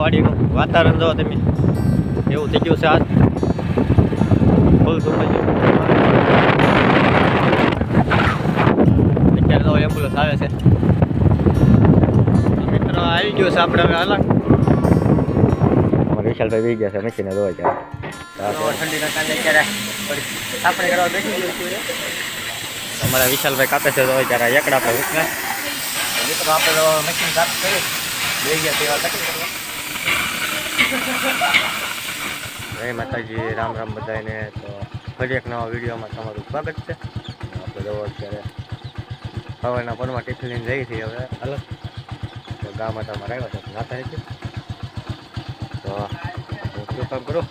વાડીનું વાતાવરણ જો તમે એવું થઈ ગયું છે આજ ફૂલ ધુમ્મસ અત્યારે તો એમ્બ્યુલન્સ આવે છે મિત્રો આવી ગયો છે આપણે હવે અલગ અમારા વિશાલભાઈ વી ગયા છે મશીને જોવા જાય ઠંડીના કારણે અત્યારે આપણે કરવા બેસી ગયું છું અમારા વિશાલભાઈ કાપે છે જોવા ત્યારે એકડા પર મિત્રો આપણે મશીન સાફ કરી બે ગયા તેવા કટિંગ કરવા જય માતાજી રામ રામ બધાને તો ફરી એક નવા વિડીયોમાં તમારું સ્વાગત છે આપણે જવો અત્યારે સવારના પરમાં ટિફિન લઈને જઈએ છીએ હવે અલગ તો ગામમાં તમારે આવ્યા છે નાતા નથી તો હું શું કામ કરું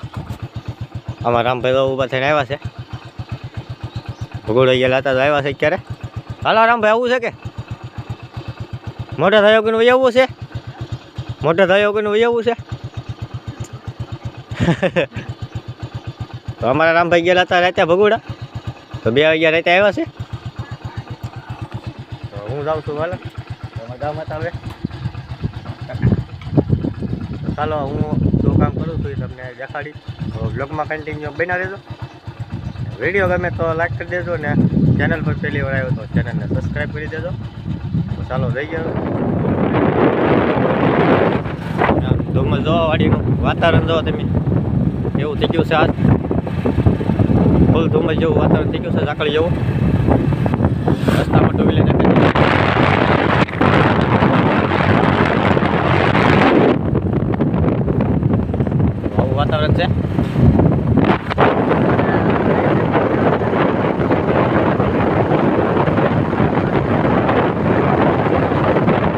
આમાં રામભાઈ તો ઊભા થઈને આવ્યા છે ભગોળ ગયેલા હતા તો આવ્યા છે અત્યારે હાલો રામભાઈ આવું છે કે મોટા થયો કોઈને વહી આવવું છે મોટા થયો કોઈને વહી આવવું છે તો અમારા રામભાઈ ગયેલા હતા રાતે ભગોડા તો 2 વાગ્યા રાતે આવ્યા છે તો હું જાઉં છું વાલા તમારા ગામમાં આવે તો ચાલો હું શું કામ કરું છું એ તમને દેખાડી તો બ્લોગમાં કન્ટિન્યુ બના દેજો વિડીયો ગમે તો લાઈક કરી દેજો ને ચેનલ પર પહેલી વાર આવ્યો તો ચેનલને સબસ્ક્રાઈબ કરી દેજો તો ચાલો જઈ ગયો ધુમ્મસ જોવા વાડીનું વાતાવરણ જો તમે એવું થઈ ગયું છે આજ ફૂલ ધુમ્મસ જેવું વાતાવરણ થઈ ગયું છે ઝાકળી જેવું રસ્તામાં ટુ વ્હીલર આવું વાતાવરણ છે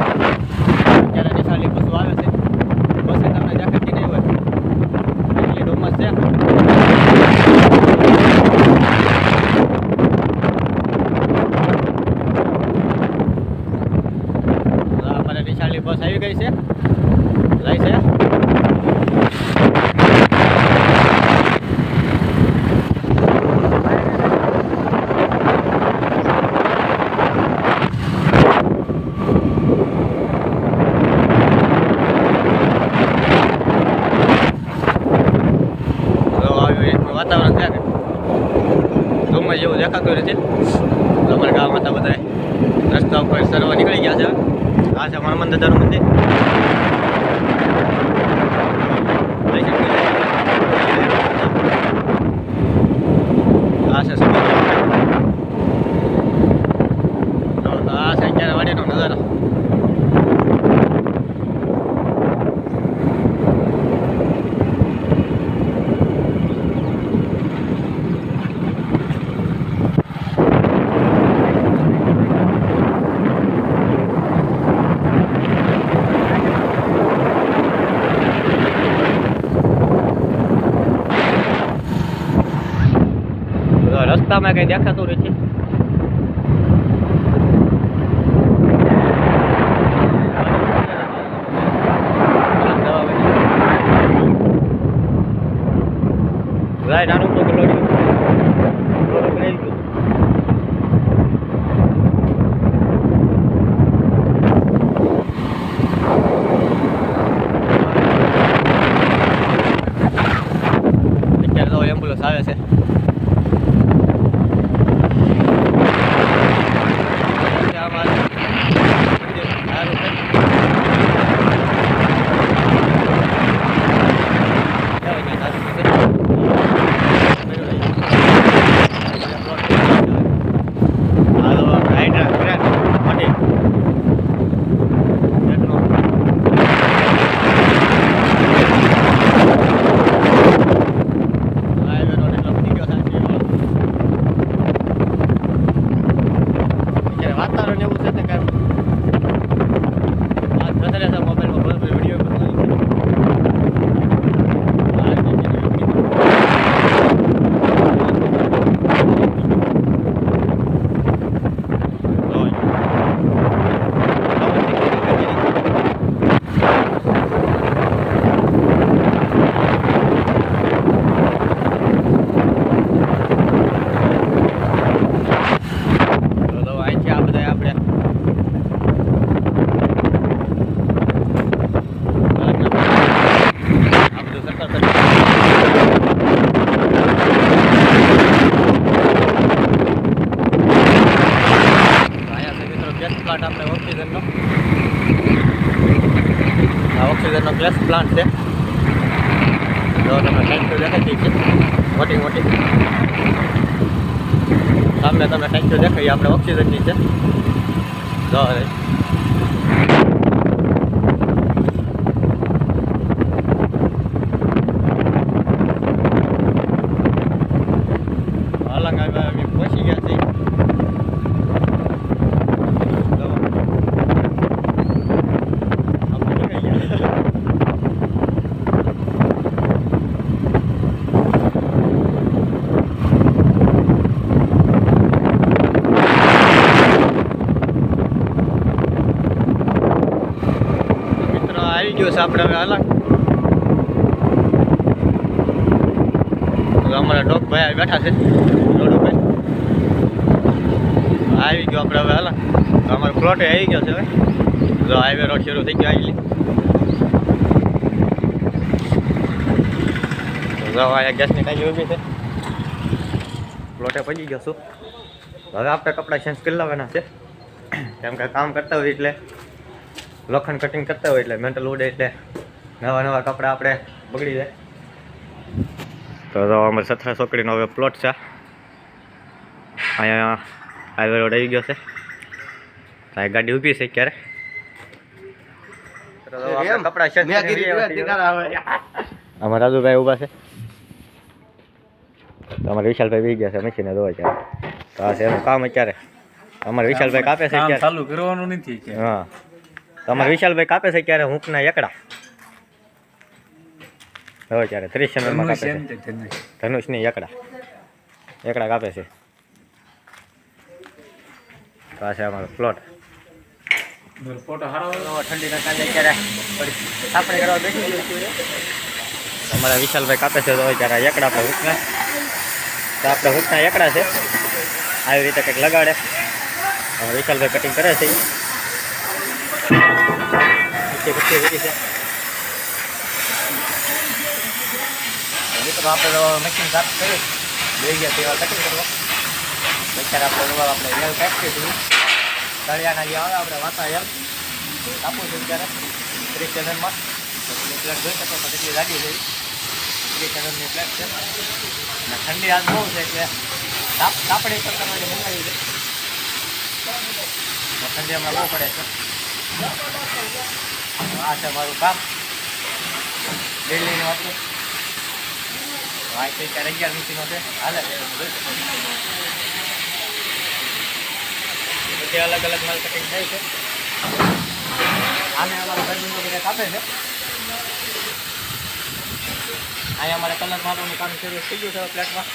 અત્યારે નિશાળી બસો આવે છે બસ તમને દેખાતી નહીં હોય એટલી ધુમ્મસ છે અમારે નિશાળી બસ આવી ગઈ છે જાય છે વાતાવરણ છે ધુમ્મસ જેવું દેખાતું નથી અમારા ગામમાં તો બધા રસ્તા ઉપર સરવા નીકળી ગયા છે આ છે હનુમાન દાદાનું મંદિર આ છે આ છે અત્યારે વાડીનો નજારો રસ્તામાં કઈ દેખાતું નથી નાનું તો લોડી રહી ગયું અત્યારે તો એમ્બ્યુલન્સ આવે છે ફર્નિચરનો પ્લાન્ટ છે. જો તમને ટાંકીઓ દેખાય છે મોટી મોટી. સામે તમને ટાંકીઓ દેખાય આપણે ઓક્સિજનની છે. જો અલંગ આવ્યા પહોંચી ગયા છે. આવી ગયો છે આપણે હવે અલગ. અમારા ડોગ ભાઈ બેઠા છે ડોડોભાઈ. આવી ગયો આપણે હવે અલગ. અમારો પ્લોટે આવી ગયો છે હવે. જો હાઈવે રોડ શરૂ થઈ ગયો આવી. જો અહીંયા ગેસની ટાંકી ઊભી છે. પ્લોટે પડી ગયો છું. હવે આપણે કપડાં ચેન્જ કરી લેવાના છે. કેમ કે કામ કરતા હોય એટલે લોખંડ કટિંગ કરતા હોય એટલે મેન્ટલ ઉડે એટલે નવા નવા કપડાં આપણે બગડી જાય. તો અમારે સથરા છોકરીનો હવે પ્લોટ છે. અહીંયા હાઈવે રોડ આવી ગયો છે. આ ગાડી ઊભી છે ક્યારે કપડાં ચેન્જ અમારા રાજુભાઈ ઊભા છે. તો અમારે વિશાલભાઈ બી ગયા છે મશીને ધોવા ત્યારે. તો આ છે એનું કામ અત્યારે. અમારે વિશાલભાઈ કાપે છે અત્યારે. ચાલુ કરવાનું નથી. હા તમારે વિશાલભાઈ કાપે છે ક્યારે હૂંકના એકડા હવે ત્યારે 30 ચેનલમાં કાપે છે. ધનુષની એકડા કાપે છે. તો આ છે અમારો પ્લોટ. ઠંડીના કાલે અત્યારે આપણે કરવા બેસી ગયું છીએ. અમારા વિશાલભાઈ કાપે છે તો ત્યારે એકડા આપણે હૂંકના. તો આપણે હૂંકના એકડા છે. આવી રીતે કંઈક લગાડે વિશાલભાઈ કટિંગ કરે છે. મિત્રો આપણે મશીન સાફ કરી લઈ ગયા તેવા કટિંગ કરવા. અત્યારે આપણે રેલ ફેક્ટરી સુધી તળિયાના જે આવે આપણે વાતા એમ આપું છું ત્યારે 30 ચેનલમાં પ્લેટ જોઈ શકો તો એટલી ગાડી લઈ 30 ચેનલની પ્લેટ છે. અને ઠંડી આજ બહુ છે એટલે કાપડી પર તમારે મંગાવી છે. ઠંડી હમણાં બહુ પડે છે. આ છે મારું કામ ડેલીનું આપણું. આ છે 11 મશીનો છે હાલે છે. બધી અલગ અલગ માલ કટિંગ થાય છે. આને અમારા ભાઈબંધો બધા કાપે છે. અહીંયા અમારે કલર મારવાનું કામ શરૂ થઈ ગયું છે. પ્લેટમાં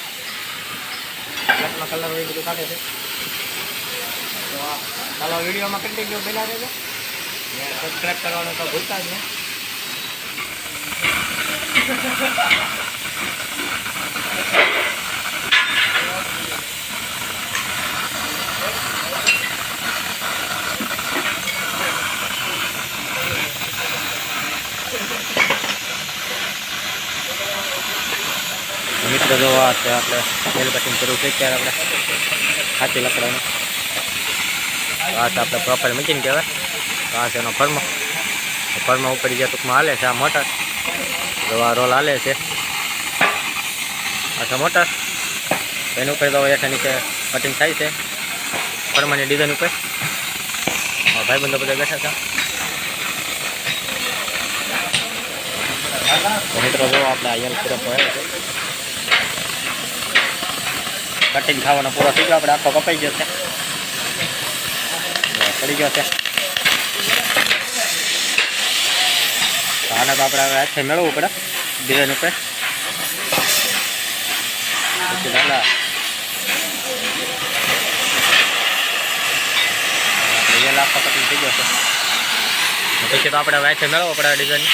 કલર હોય બધું કાઢે છે. તો ચાલો વિડીયોમાં કન્ટિન્યુ બના રહેજો. સબસ્ક્રાઈબ કરવાનું તો ભૂલતા જ નહીં. મિત્રો જો આ છે આપણે તેલ કટિંગ કરવું છે ત્યારે આપણે હાથી લકડાનું. આ છે આપણે પ્રોપર મશીન કહેવાય. આ છે એનો ફર્મો ઉપર જે ટૂંકમાં હાલે છે. આ મોટર જો આ રોલ હાલે છે. આ છે મોટર એની ઉપર તો હેઠળ નીચે કટિંગ થાય છે ફર્માની ડિઝાઇન ઉપર. ભાઈબંધો બધા બેઠા છે. મિત્રો જો આપણે આ યલ પૂરો પડે છે. કટિંગ ખાવાનો પૂરો થઈ ગયો. આપણે આખો કપાઈ ગયો છે. પડી ગયો છે. આને તો આપણે હવે હાથે મેળવવું પડે ડિઝાઇન ઉપર. પછી દાદા આપણે આખો કટિંગ થઈ ગયો છે. પછી તો આપણે હવે હાથે મેળવવો પડે ડિઝાઇન.